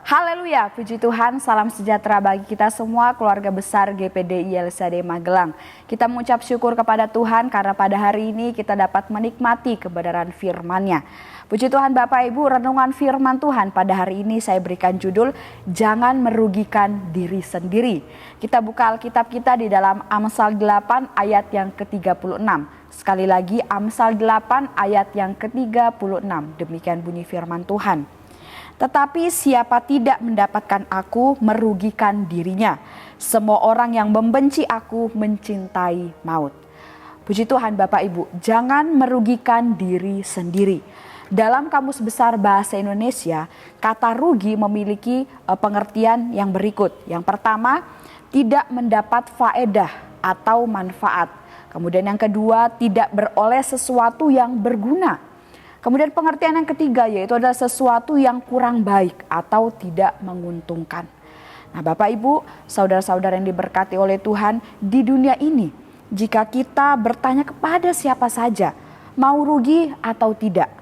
Haleluya, puji Tuhan, salam sejahtera bagi kita semua keluarga besar GPDI LSD Magelang. Kita mengucap syukur kepada Tuhan karena pada hari ini kita dapat menikmati kebenaran firman-Nya. Puji Tuhan Bapak Ibu, renungan firman Tuhan pada hari ini saya berikan judul Jangan Merugikan Diri Sendiri. Kita buka Alkitab kita di dalam Amsal 8 ayat yang ke-36. Sekali lagi Amsal 8 ayat yang ke-36. Demikian bunyi firman Tuhan. Tetapi siapa tidak mendapatkan aku merugikan dirinya. Semua orang yang membenci aku mencintai maut. Puji Tuhan Bapak Ibu, jangan merugikan diri sendiri. Dalam Kamus Besar Bahasa Indonesia, kata rugi memiliki pengertian yang berikut. Yang pertama, tidak mendapat faedah atau manfaat. Kemudian yang kedua, tidak beroleh sesuatu yang berguna. Kemudian pengertian yang ketiga yaitu adalah sesuatu yang kurang baik atau tidak menguntungkan. Nah Bapak Ibu, saudara-saudara yang diberkati oleh Tuhan, di dunia ini jika kita bertanya kepada siapa saja mau rugi atau tidak,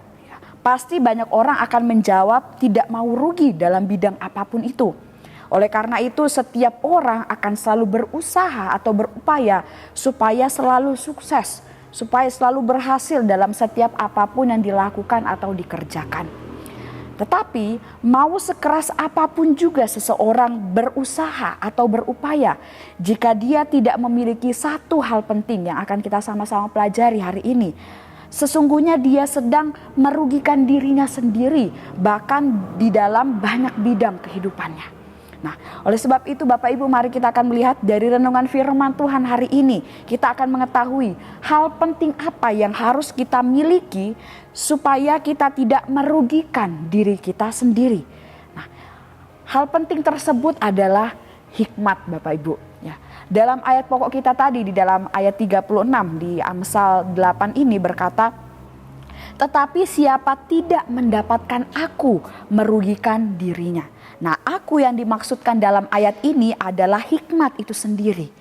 pasti banyak orang akan menjawab tidak mau rugi dalam bidang apapun itu. Oleh karena itu setiap orang akan selalu berusaha atau berupaya supaya selalu sukses, supaya selalu berhasil dalam setiap apapun yang dilakukan atau dikerjakan. Tetapi mau sekeras apapun juga seseorang berusaha atau berupaya, jika dia tidak memiliki satu hal penting yang akan kita sama-sama pelajari hari ini, sesungguhnya dia sedang merugikan dirinya sendiri, bahkan di dalam banyak bidang kehidupannya. Nah, oleh sebab itu Bapak Ibu, mari kita akan melihat dari renungan firman Tuhan hari ini. Kita akan mengetahui hal penting apa yang harus kita miliki supaya kita tidak merugikan diri kita sendiri. Nah, hal penting tersebut adalah hikmat Bapak Ibu. Ya, dalam ayat pokok kita tadi di dalam ayat 36 di Amsal 8 ini berkata, tetapi siapa tidak mendapatkan aku merugikan dirinya. Nah, aku yang dimaksudkan dalam ayat ini adalah hikmat itu sendiri.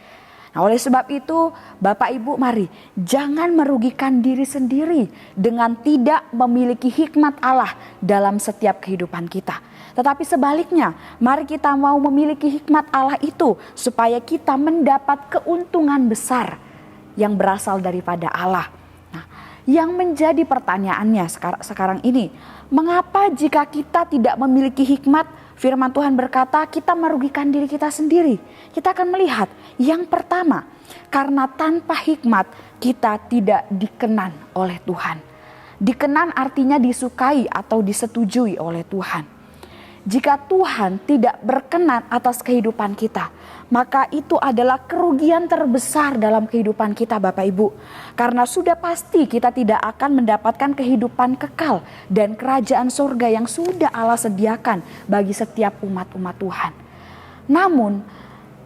Nah, oleh sebab itu Bapak Ibu mari jangan merugikan diri sendiri dengan tidak memiliki hikmat Allah dalam setiap kehidupan kita. Tetapi sebaliknya, mari kita mau memiliki hikmat Allah itu supaya kita mendapat keuntungan besar yang berasal daripada Allah. Nah, yang menjadi pertanyaannya sekarang ini, mengapa jika kita tidak memiliki hikmat? Firman Tuhan berkata kita merugikan diri kita sendiri. Kita akan melihat yang pertama, karena tanpa hikmat kita tidak dikenan oleh Tuhan. Dikenan artinya disukai atau disetujui oleh Tuhan. Jika Tuhan tidak berkenan atas kehidupan kita, maka itu adalah kerugian terbesar dalam kehidupan kita Bapak Ibu. Karena sudah pasti kita tidak akan mendapatkan kehidupan kekal dan kerajaan surga yang sudah Allah sediakan bagi setiap umat-umat Tuhan. Namun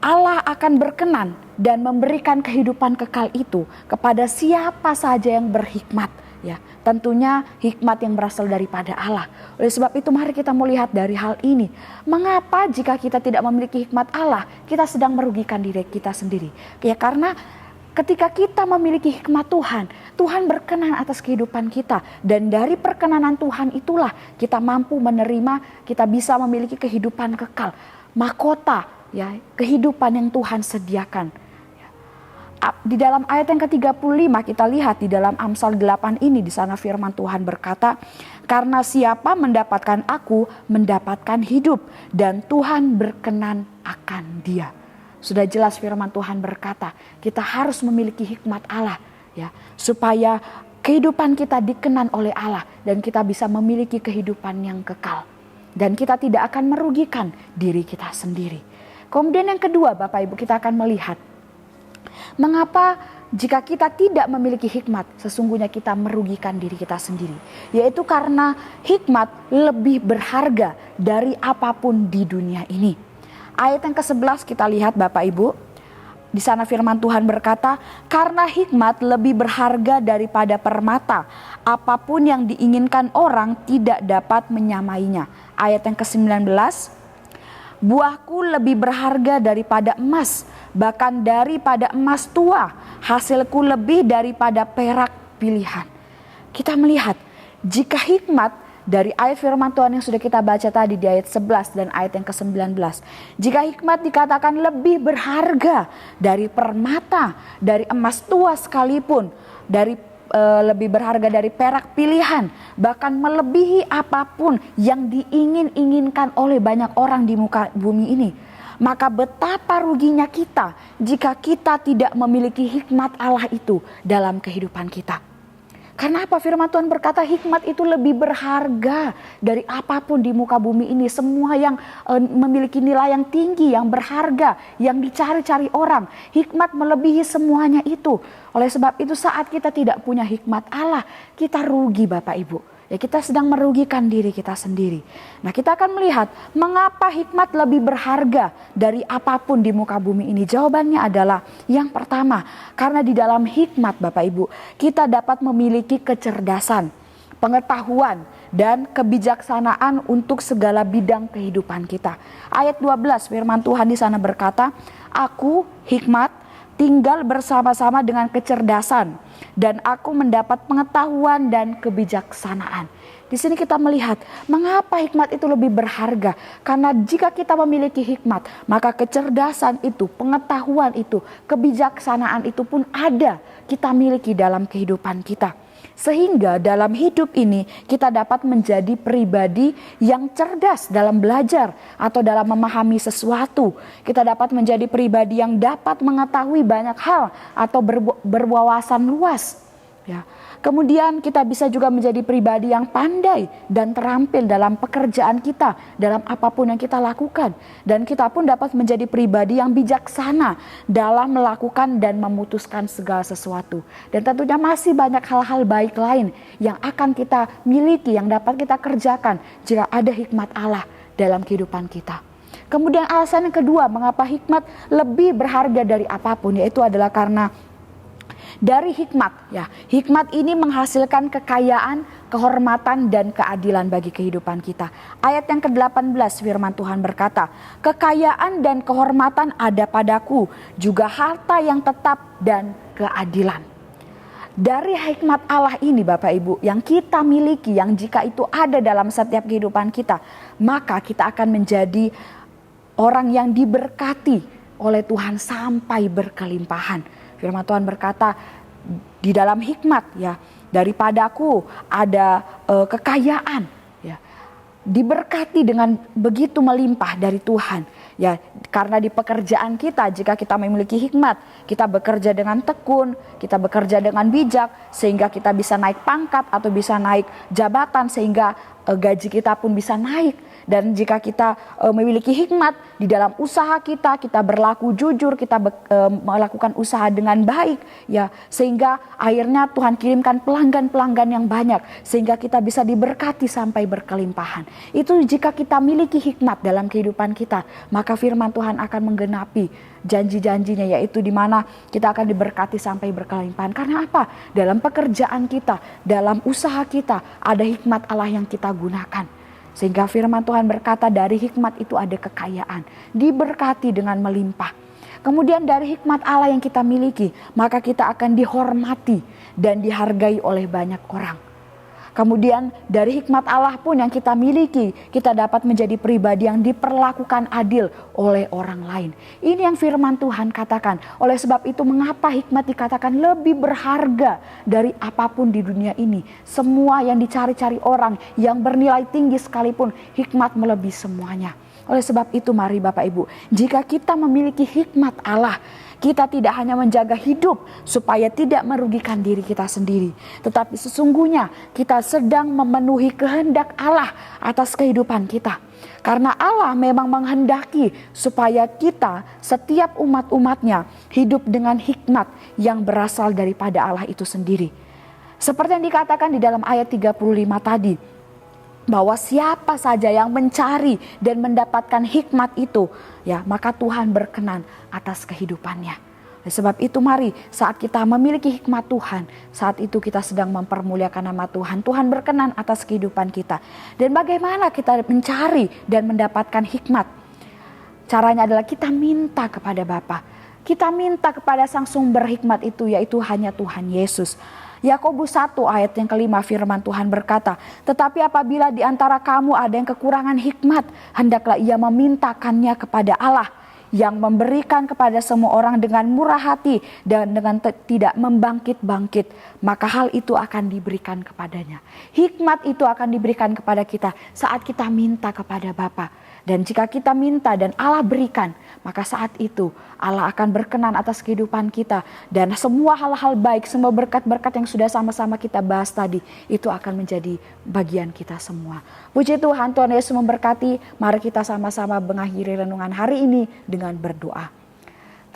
Allah akan berkenan dan memberikan kehidupan kekal itu kepada siapa saja yang berhikmat. Ya, tentunya hikmat yang berasal daripada Allah. Oleh sebab itu mari kita melihat dari hal ini. Mengapa jika kita tidak memiliki hikmat Allah, kita sedang merugikan diri kita sendiri? Ya karena ketika kita memiliki hikmat Tuhan, Tuhan berkenan atas kehidupan kita. Dan dari perkenanan Tuhan itulah kita mampu menerima, kita bisa memiliki kehidupan kekal. Mahkota, ya, kehidupan yang Tuhan sediakan. Di dalam ayat yang ke-35 kita lihat di dalam Amsal 8 ini, di sana firman Tuhan berkata, karena siapa mendapatkan aku mendapatkan hidup dan Tuhan berkenan akan dia. Sudah jelas firman Tuhan berkata kita harus memiliki hikmat Allah, ya, supaya kehidupan kita dikenan oleh Allah dan kita bisa memiliki kehidupan yang kekal dan kita tidak akan merugikan diri kita sendiri. Kemudian yang kedua Bapak Ibu, kita akan melihat mengapa jika kita tidak memiliki hikmat, sesungguhnya kita merugikan diri kita sendiri. Yaitu karena hikmat lebih berharga dari apapun di dunia ini. Ayat yang ke-11 kita lihat Bapak Ibu. Di sana firman Tuhan berkata, karena hikmat lebih berharga daripada permata. Apapun yang diinginkan orang tidak dapat menyamainya. Ayat yang ke-19. Buahku lebih berharga daripada emas, bahkan daripada emas tua. Hasilku lebih daripada perak pilihan. Kita melihat jika hikmat dari ayat firman Tuhan yang sudah kita baca tadi di ayat 11 dan ayat yang ke-19. Jika hikmat dikatakan lebih berharga dari permata, dari emas tua sekalipun, lebih berharga dari perak pilihan, bahkan melebihi apapun yang diinginkan oleh banyak orang di muka bumi ini, maka betapa ruginya kita jika kita tidak memiliki hikmat Allah itu dalam kehidupan kita. Karena apa? Firman Tuhan berkata hikmat itu lebih berharga dari apapun di muka bumi ini. Semua yang memiliki nilai yang tinggi, yang berharga, yang dicari-cari orang. Hikmat melebihi semuanya itu. Oleh sebab itu saat kita tidak punya hikmat Allah, kita rugi Bapak Ibu. Ya, kita sedang merugikan diri kita sendiri. Nah, kita akan melihat mengapa hikmat lebih berharga dari apapun di muka bumi ini. Jawabannya adalah yang pertama, karena di dalam hikmat Bapak Ibu, kita dapat memiliki kecerdasan, pengetahuan, dan kebijaksanaan untuk segala bidang kehidupan kita. Ayat 12 firman Tuhan di sana berkata, "Aku hikmat tinggal bersama-sama dengan kecerdasan, dan aku mendapat pengetahuan dan kebijaksanaan." Di sini kita melihat mengapa hikmat itu lebih berharga. Karena jika kita memiliki hikmat, maka kecerdasan itu, pengetahuan itu, kebijaksanaan itu pun ada kita miliki dalam kehidupan kita. Sehingga dalam hidup ini kita dapat menjadi pribadi yang cerdas dalam belajar atau dalam memahami sesuatu. Kita dapat menjadi pribadi yang dapat mengetahui banyak hal atau berwawasan luas. Ya. Kemudian kita bisa juga menjadi pribadi yang pandai dan terampil dalam pekerjaan kita, dalam apapun yang kita lakukan. Dan kita pun dapat menjadi pribadi yang bijaksana dalam melakukan dan memutuskan segala sesuatu. Dan tentunya masih banyak hal-hal baik lain yang akan kita miliki, yang dapat kita kerjakan jika ada hikmat Allah dalam kehidupan kita. Kemudian alasan yang kedua mengapa hikmat lebih berharga dari apapun, yaitu adalah karena dari hikmat, ya, hikmat ini menghasilkan kekayaan, kehormatan, dan keadilan bagi kehidupan kita. Ayat yang ke-18 firman Tuhan berkata, "Kekayaan dan kehormatan ada padaku, juga harta yang tetap dan keadilan." Dari hikmat Allah ini Bapak Ibu yang kita miliki, yang jika itu ada dalam setiap kehidupan kita, maka kita akan menjadi orang yang diberkati oleh Tuhan sampai berkelimpahan. Firman Tuhan berkata di dalam hikmat, ya, daripadaku ada kekayaan, ya, diberkati dengan begitu melimpah dari Tuhan, ya, karena di pekerjaan kita jika kita memiliki hikmat, kita bekerja dengan tekun, kita bekerja dengan bijak sehingga kita bisa naik pangkat atau bisa naik jabatan sehingga gaji kita pun bisa naik. Dan jika kita memiliki hikmat di dalam usaha kita, kita berlaku jujur, kita melakukan usaha dengan baik, ya, sehingga akhirnya Tuhan kirimkan pelanggan-pelanggan yang banyak, sehingga kita bisa diberkati sampai berkelimpahan. Itu jika kita miliki hikmat dalam kehidupan kita, maka firman Tuhan akan menggenapi janji-janjinya, yaitu di mana kita akan diberkati sampai berkelimpahan. Karena apa? Dalam pekerjaan kita, dalam usaha kita, ada hikmat Allah yang kita gunakan. Sehingga firman Tuhan berkata dari hikmat itu ada kekayaan, diberkati dengan melimpah. Kemudian dari hikmat Allah yang kita miliki, maka kita akan dihormati dan dihargai oleh banyak orang. Kemudian dari hikmat Allah pun yang kita miliki, kita dapat menjadi pribadi yang diperlakukan adil oleh orang lain. Ini yang firman Tuhan katakan. Oleh sebab itu mengapa hikmat dikatakan lebih berharga dari apapun di dunia ini. Semua yang dicari-cari orang yang bernilai tinggi sekalipun, hikmat melebihi semuanya. Oleh sebab itu mari Bapak Ibu, jika kita memiliki hikmat Allah, kita tidak hanya menjaga hidup supaya tidak merugikan diri kita sendiri, tetapi sesungguhnya kita sedang memenuhi kehendak Allah atas kehidupan kita. Karena Allah memang menghendaki supaya kita setiap umat-umatnya hidup dengan hikmat yang berasal daripada Allah itu sendiri. Seperti yang dikatakan di dalam ayat 35 tadi, bahwa siapa saja yang mencari dan mendapatkan hikmat itu, ya, maka Tuhan berkenan atas kehidupannya. Sebab itu mari saat kita memiliki hikmat Tuhan, saat itu kita sedang mempermuliakan nama Tuhan. Tuhan berkenan atas kehidupan kita. Dan bagaimana kita mencari dan mendapatkan hikmat? Caranya adalah kita minta kepada Bapa. Kita minta kepada sang sumber hikmat itu, yaitu hanya Tuhan Yesus. Yakobus 1 ayat yang kelima firman Tuhan berkata, tetapi apabila di antara kamu ada yang kekurangan hikmat, hendaklah ia memintakannya kepada Allah yang memberikan kepada semua orang dengan murah hati dan dengan tidak membangkit-bangkit, maka hal itu akan diberikan kepadanya. Hikmat itu akan diberikan kepada kita saat kita minta kepada Bapa. Dan jika kita minta dan Allah berikan, maka saat itu Allah akan berkenan atas kehidupan kita. Dan semua hal-hal baik, semua berkat-berkat yang sudah sama-sama kita bahas tadi, itu akan menjadi bagian kita semua. Puji Tuhan, Tuhan Yesus memberkati. Mari kita sama-sama mengakhiri renungan hari ini dengan berdoa.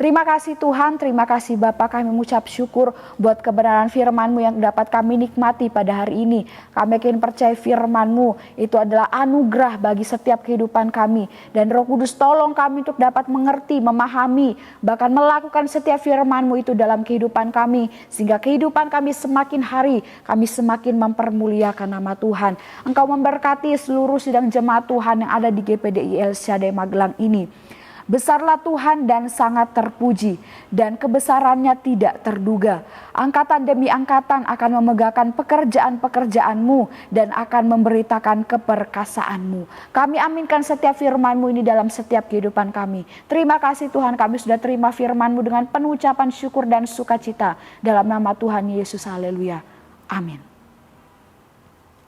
Terima kasih Tuhan, terima kasih Bapa, kami mengucap syukur buat kebenaran firman-Mu yang dapat kami nikmati pada hari ini. Kami yakin percaya firman-Mu itu adalah anugerah bagi setiap kehidupan kami. Dan Roh Kudus tolong kami untuk dapat mengerti, memahami, bahkan melakukan setiap firman-Mu itu dalam kehidupan kami. Sehingga kehidupan kami semakin hari, kami semakin mempermuliakan nama Tuhan. Engkau memberkati seluruh sidang jemaat Tuhan yang ada di GPDI El Shaddai Magelang ini. Besarlah Tuhan dan sangat terpuji, dan kebesarannya tidak terduga. Angkatan demi angkatan akan memegahkan pekerjaan-pekerjaan-Mu dan akan memberitakan keperkasaan-Mu. Kami aminkan setiap firman-Mu ini dalam setiap kehidupan kami. Terima kasih Tuhan, kami sudah terima firman-Mu dengan penuh ucapan syukur dan sukacita. Dalam nama Tuhan Yesus, haleluya. Amin.